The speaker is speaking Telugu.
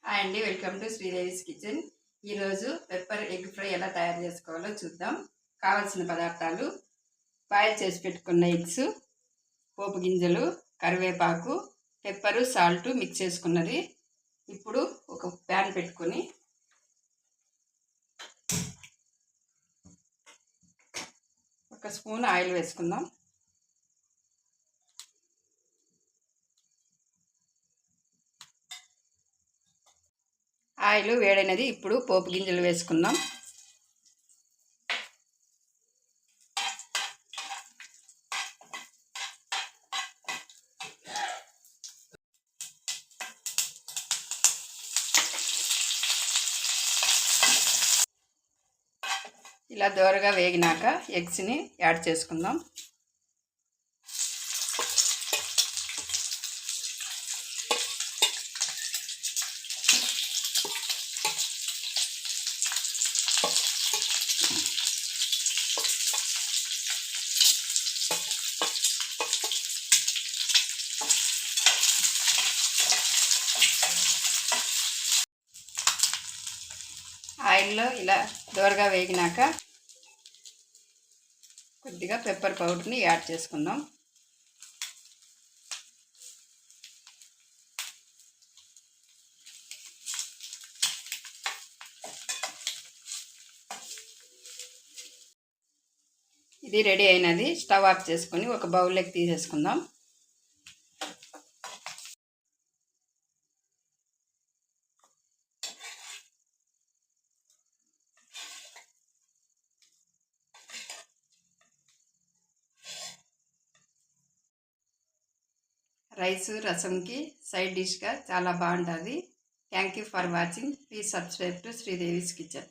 హాయ్ అండి, వెల్కమ్ టు శ్రీదేవిస్ కిచెన్. ఈరోజు పెప్పర్ ఎగ్ ఫ్రై ఎలా తయారు చేసుకోవాలో చూద్దాం. కావాల్సిన పదార్థాలు: బాయిల్ చేసి పెట్టుకున్న ఎగ్స్, పోపు గింజలు, కరివేపాకు, పెప్పరు, సాల్ట్ మిక్స్ చేసుకున్నది. ఇప్పుడు ఒక ప్యాన్ పెట్టుకొని ఒక స్పూన్ ఆయిల్ వేసుకుందాం. ఆయిల్ వేడైనది. ఇప్పుడు పోపు గింజలు వేసుకుందాం. ఇలా దోరగా వేగినాక ఎగ్స్ని యాడ్ చేసుకుందాం. ఆయిల్లో ఇలా దోరగా వేగినాక కొద్దిగా పెప్పర్ పౌడర్ని యాడ్ చేసుకుందాం. ఇది రెడీ అయినది. స్టవ్ ఆఫ్ చేసుకొని ఒక బౌల్లోకి తీసేసుకుందాం. రైస్ రసంకి సైడ్ డిష్గా చాలా బాగుంటుంది. Thank you for watching. Please subscribe to Sridevi's kitchen.